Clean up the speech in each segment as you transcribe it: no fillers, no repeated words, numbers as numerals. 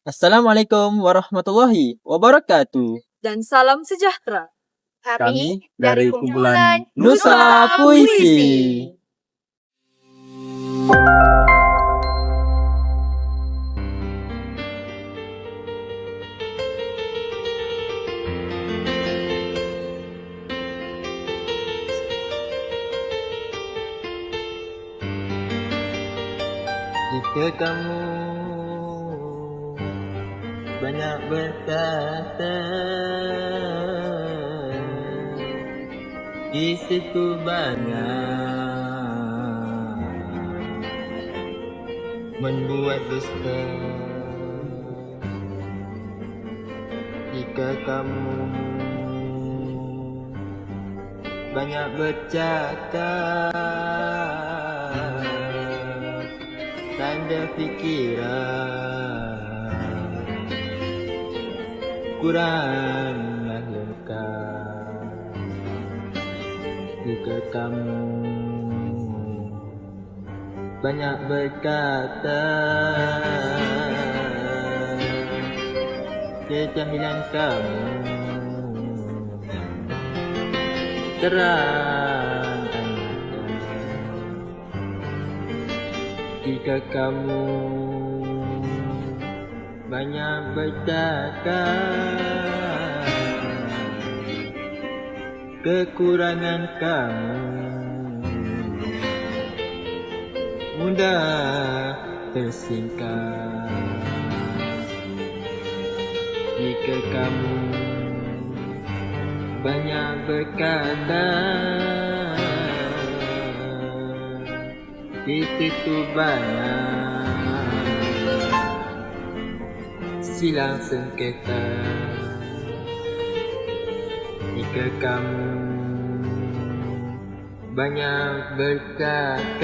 Assalamualaikum warahmatullahi wabarakatuh. Dan salam sejahtera. Kami dari kumpulan Nusa Puisi. Jika kamu banyak berkata, di situ banyak membuat dusta. Jika kamu banyak bercakap, tanda fikiran kuranglah lengkap. Jika kamu banyak berkata, kecamilan kamu terang dan nyata. Jika kamu banyak bercakap, kekurangan kamu mudah tersingkap. Jika kamu banyak berkata, di situ banyak silang sengketa. Jika kamu banyak bercakap,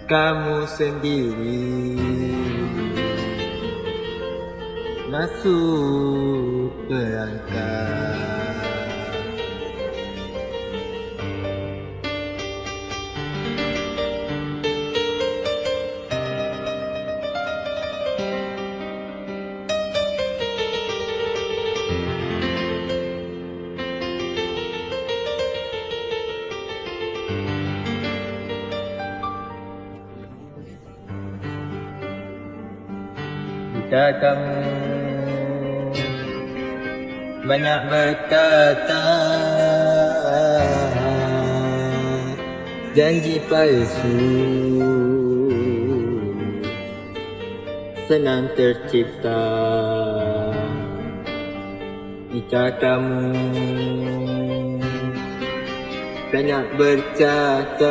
kamu sendiri masuk perangkap. Jika kamu banyak berkata, janji palsu senang tercipta. Jika kamu banyak bercakap,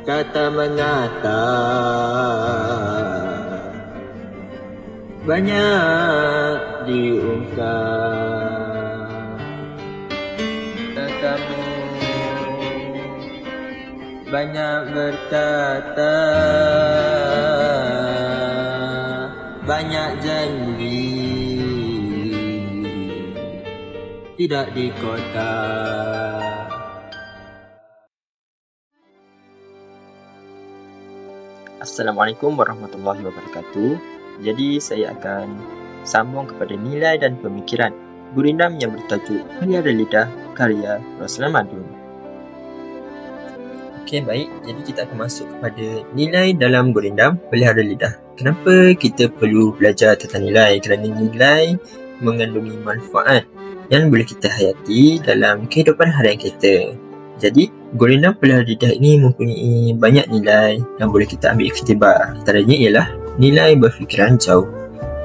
kata mengata banyak diungkap. Jika kamu banyak berkata, banyak janji tidak di kota. Assalamualaikum warahmatullahi wabarakatuh. Jadi saya akan sambung kepada nilai dan pemikiran gurindam yang bertajuk Pelihara Lidah karya Roslan Madun. Okey, baik. Jadi kita akan masuk kepada nilai dalam gurindam Pelihara Lidah. Kenapa kita perlu belajar tentang nilai? Kerana nilai mengandungi manfaat yang boleh kita hayati dalam kehidupan harian kita. Jadi, gurindam Pelihara Lidah ini mempunyai banyak nilai yang boleh kita ambil iktibar. Antaranya ialah nilai berfikiran jauh,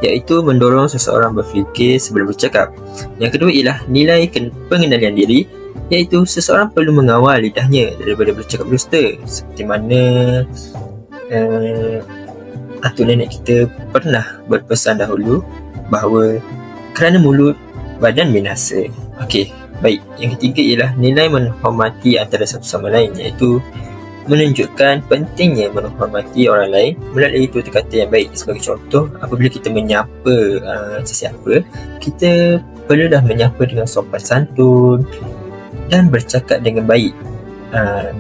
iaitu mendorong seseorang berfikir sebelum bercakap. Yang kedua ialah nilai pengendalian diri, iaitu seseorang perlu mengawal lidahnya daripada bercakap dusta. Seperti mana atuk nenek kita pernah berpesan dahulu bahawa kerana mulut badan binasa. Okey, baik. Yang ketiga ialah nilai menghormati antara satu sama lain, iaitu menunjukkan pentingnya menghormati orang lain melalui tutur kata yang baik. Sebagai contoh, apabila kita menyapa sesiapa, kita perlu dah menyapa dengan sopan santun dan bercakap dengan baik.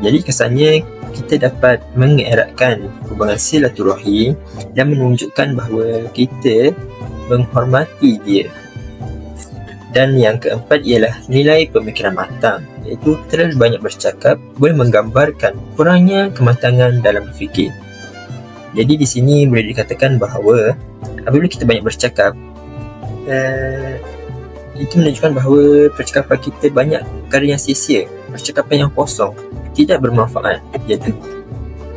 Jadi kesannya kita dapat mengeratkan hubungan silaturahim dan menunjukkan bahawa kita menghormati dia. Dan yang keempat ialah nilai pemikiran matang, iaitu terlalu banyak bercakap boleh menggambarkan kurangnya kematangan dalam berfikir. Jadi di sini boleh dikatakan bahawa apabila kita banyak bercakap, itu menunjukkan bahawa percakapan kita banyak perkara yang sia-sia, percakapan yang kosong, tidak bermanfaat. Jadi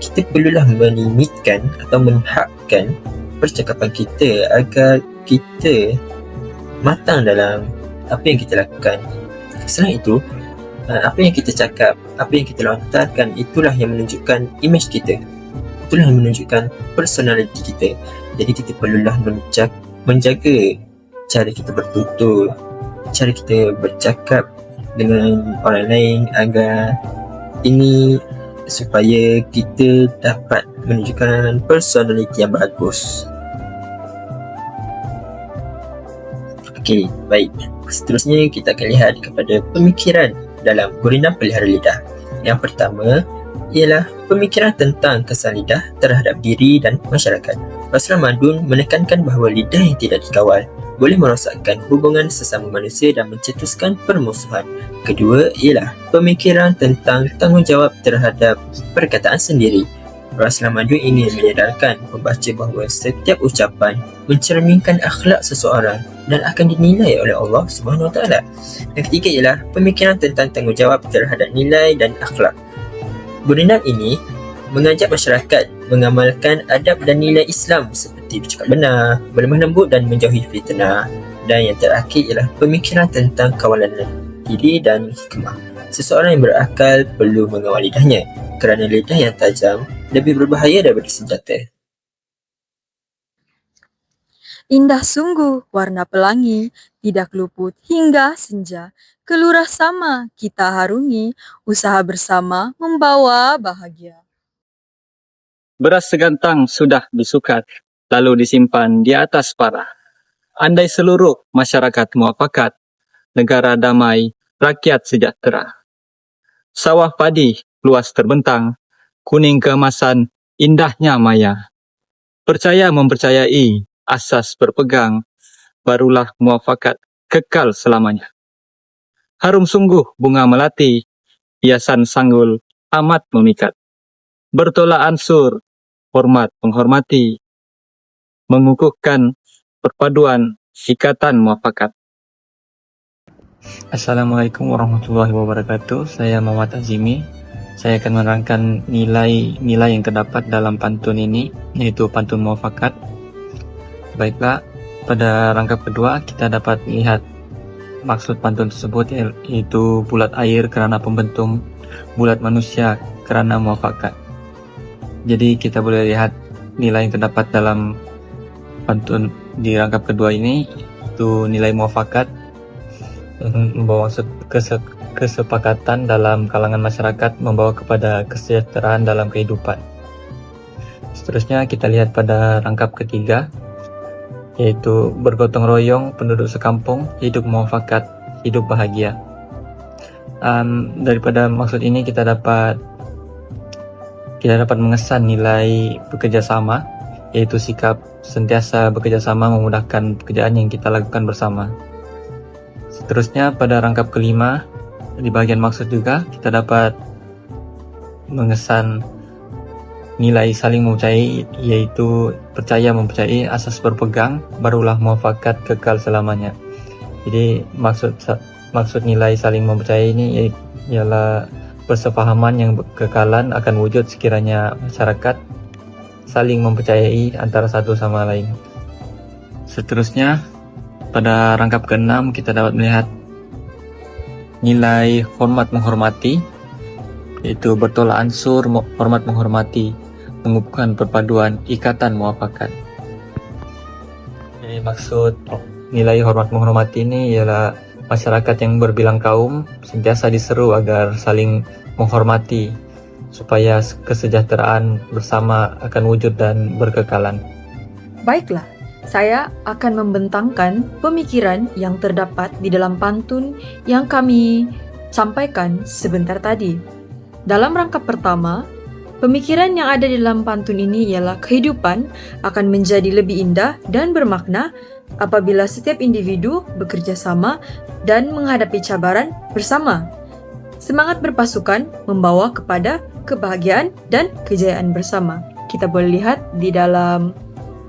kita perlulah melimitkan atau menhadkan percakapan kita agar kita matang dalam apa yang kita lakukan. Selain itu, apa yang kita cakap, apa yang kita lontarkan, itulah yang menunjukkan imej kita, itulah yang menunjukkan personaliti kita. Jadi kita perlulah menjaga cara kita bertutur, cara kita bercakap dengan orang lain agar ini supaya kita dapat menunjukkan personaliti yang bagus. Okey, baik. Seterusnya kita akan lihat kepada pemikiran dalam gurindam pelihara lidah. Yang pertama ialah pemikiran tentang kesan lidah terhadap diri dan masyarakat. Rasulullah Madun menekankan bahawa lidah yang tidak dikawal boleh merosakkan hubungan sesama manusia dan mencetuskan permusuhan. Kedua ialah pemikiran tentang tanggungjawab terhadap perkataan sendiri. Rasulullah Madun ingin menyedarkan pembaca bahawa setiap ucapan mencerminkan akhlak seseorang dan akan dinilai oleh Allah Subhanahu Wa Taala. Yang ketiga ialah pemikiran tentang tanggungjawab terhadap nilai dan akhlak. Gurindam ini mengajak masyarakat mengamalkan adab dan nilai Islam seperti bercakap benar, berlemah lembut dan menjauhi fitnah. Dan yang terakhir ialah pemikiran tentang kawalan diri dan hikmah. Seseorang yang berakal perlu mengawal lidahnya kerana lidah yang tajam lebih berbahaya daripada senjata. Indah sungguh warna pelangi, tidak luput hingga senja. Kelurah sama kita harungi, usaha bersama membawa bahagia. Beras segantang sudah disukat, lalu disimpan di atas parah. Andai seluruh masyarakat muafakat, negara damai, rakyat sejahtera. Sawah padi luas terbentang, kuning keemasan, indahnya maya. Percaya mempercayai, asas berpegang, barulah muafakat kekal selamanya. Harum sungguh bunga melati, hiasan sanggul amat memikat. Bertolak ansur, hormat menghormati, mengukuhkan perpaduan ikatan muafakat. Assalamualaikum warahmatullahi wabarakatuh. Saya Muhammad Azimi. Saya akan menerangkan nilai-nilai yang terdapat dalam pantun ini, yaitu pantun muafakat. Baiklah, pada rangkap kedua kita dapat lihat maksud pantun tersebut, yaitu bulat air kerana pembentung, bulat manusia kerana muafakat. Jadi kita boleh lihat nilai yang terdapat dalam pantun di rangkap kedua ini, itu nilai muafakat membawa kesepakatan dalam kalangan masyarakat, membawa kepada kesejahteraan dalam kehidupan. Seterusnya kita lihat pada rangkap ketiga, yaitu bergotong royong penduduk sekampung, hidup muafakat, hidup bahagia. Daripada maksud ini kita dapat mengesan nilai bekerjasama, yaitu sikap sentiasa bekerjasama memudahkan pekerjaan yang kita lakukan bersama. Seterusnya pada rangkap kelima, di bahagian maksud juga kita dapat mengesan nilai saling mempercayai, yaitu percaya mempercayai, asas berpegang, barulah muafakat kekal selamanya. Jadi maksud nilai saling mempercayai ini ialah persefahaman yang kekalan akan wujud sekiranya masyarakat saling mempercayai antara satu sama lain. Seterusnya pada rangkap ke-6 kita dapat melihat nilai hormat menghormati, yaitu bertolak ansur, hormat menghormati, mengukuhkan perpaduan ikatan muafakat. Jadi maksud nilai hormat menghormati ini ialah masyarakat yang berbilang kaum sentiasa diseru agar saling menghormati supaya kesejahteraan bersama akan wujud dan berkekalan. Baiklah, saya akan membentangkan pemikiran yang terdapat di dalam pantun yang kami sampaikan sebentar tadi. Dalam rangkap pertama, Pemikiran yang ada di dalam pantun ini ialah kehidupan akan menjadi lebih indah dan bermakna apabila setiap individu bekerja sama dan menghadapi cabaran bersama. Semangat berpasukan membawa kepada kebahagiaan dan kejayaan bersama. Kita boleh lihat di dalam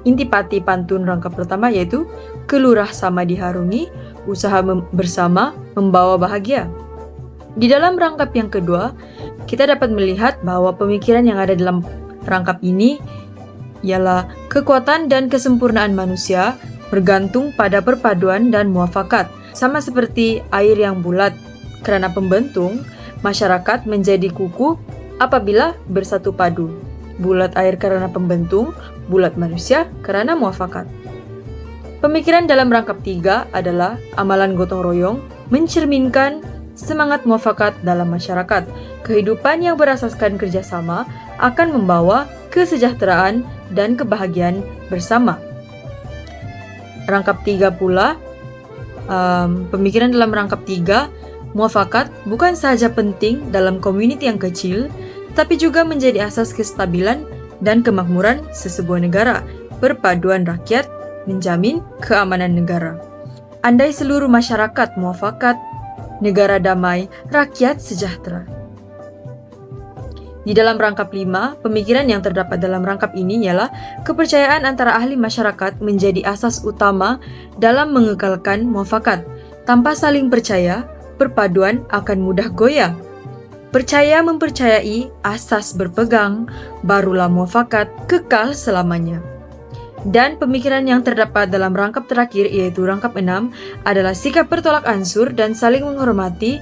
intipati pantun rangkap pertama yaitu kelurah sama diharungi, usaha bersama membawa bahagia. Di dalam rangkap yang kedua, kita dapat melihat bahwa pemikiran yang ada dalam rangkap ini ialah kekuatan dan kesempurnaan manusia bergantung pada perpaduan dan muafakat. Sama seperti air yang bulat, karena pembentung, masyarakat menjadi kukuh apabila bersatu padu. Bulat air karena pembentung, bulat manusia karena muafakat. Pemikiran dalam rangkap 3 adalah amalan gotong royong mencerminkan semangat muafakat dalam masyarakat. Kehidupan yang berasaskan kerjasama akan membawa kesejahteraan dan kebahagiaan bersama. Rangkap 3 pula, pemikiran dalam rangkap 3, muafakat bukan sahaja penting dalam komuniti yang kecil, tapi juga menjadi asas kestabilan dan kemakmuran sesebuah negara. Perpaduan rakyat menjamin keamanan negara. Andai seluruh masyarakat muafakat, negara damai, rakyat sejahtera. Di dalam rangkap 5, pemikiran yang terdapat dalam rangkap ini ialah kepercayaan antara ahli masyarakat menjadi asas utama dalam mengekalkan muafakat. Tanpa saling percaya, perpaduan akan mudah goyah. Percaya mempercayai, asas berpegang, barulah muafakat kekal selamanya. Dan pemikiran yang terdapat dalam rangkap terakhir yaitu rangkap 6 adalah sikap bertolak ansur dan saling menghormati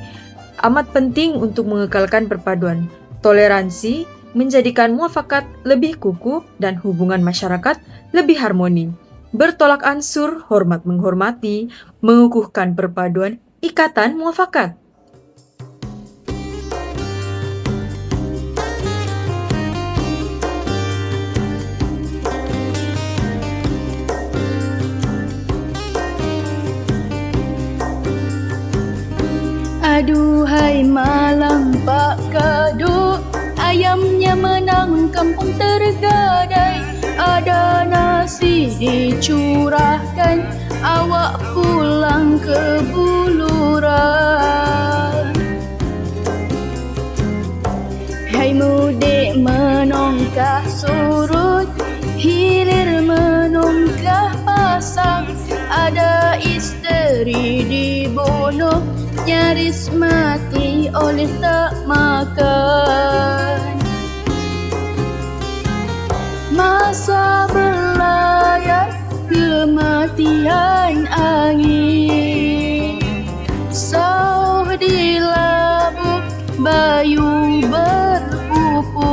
amat penting untuk mengekalkan perpaduan. Toleransi menjadikan muafakat lebih kukuh dan hubungan masyarakat lebih harmoni. Bertolak ansur, hormat menghormati, mengukuhkan perpaduan, ikatan muafakat. Aduhai malang Pak Kaduk, ayamnya menang kampung tergadai. Ada nasi dicurahkan, awak pulang ke buluran. Hai mudik menongkah surut, hilir menongkah pasang. Ada isteri dibunuh, nyaris mati oleh tak makan. Masa berlayar kematian angin, sauh di labu bayu berpuput.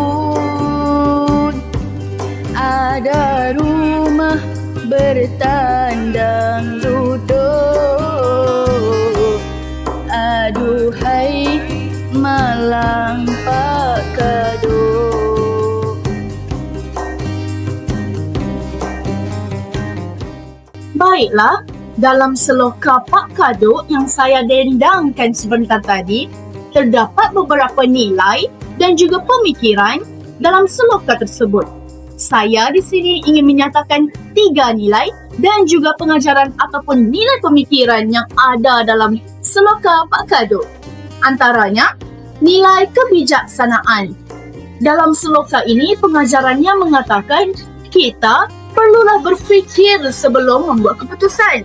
Ada rumah bertandang duduk. Aduhai malang Pak Kaduk. Baiklah, dalam seloka Pak Kaduk yang saya dendangkan sebentar tadi, terdapat beberapa nilai dan juga pemikiran dalam seloka tersebut. Saya di sini ingin menyatakan 3 nilai dan juga pengajaran ataupun nilai pemikiran yang ada dalam seloka Pak Kaduk. Antaranya, nilai kebijaksanaan. Dalam seloka ini, pengajarannya mengatakan kita perlulah berfikir sebelum membuat keputusan.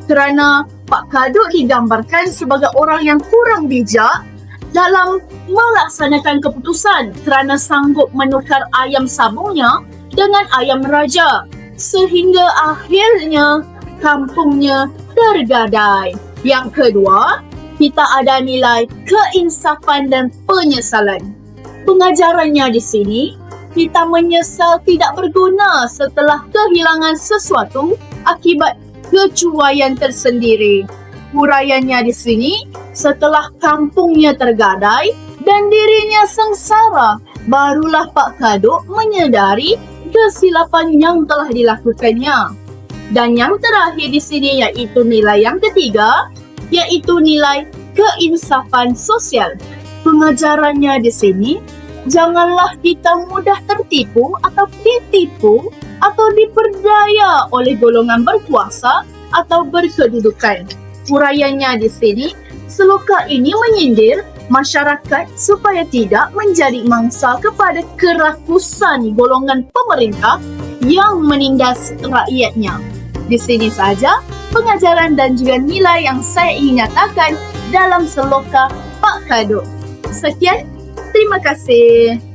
Kerana Pak Kaduk digambarkan sebagai orang yang kurang bijak dalam melaksanakan keputusan kerana sanggup menukar ayam sabungnya dengan ayam raja sehingga akhirnya kampungnya tergadai. Yang kedua, kita ada nilai keinsafan dan penyesalan. Pengajarannya di sini, kita menyesal tidak berguna setelah kehilangan sesuatu akibat kecuaian tersendiri. Huraiannya di sini, setelah kampungnya tergadai dan dirinya sengsara, barulah Pak Kaduk menyedari kesilapan yang telah dilakukannya. Dan yang terakhir di sini iaitu nilai yang ketiga, iaitu nilai keinsafan sosial. Pengajarannya di sini, Janganlah kita mudah tertipu atau ditipu atau diperdaya oleh golongan berkuasa atau berkedudukan. Urayanya di sini, seloka ini menyindir masyarakat supaya tidak menjadi mangsa kepada kerakusan golongan pemerintah yang menindas rakyatnya. Di sini saja pengajaran dan juga nilai yang saya ingin nyatakan dalam seloka Pak Kado. Sekian, terima kasih.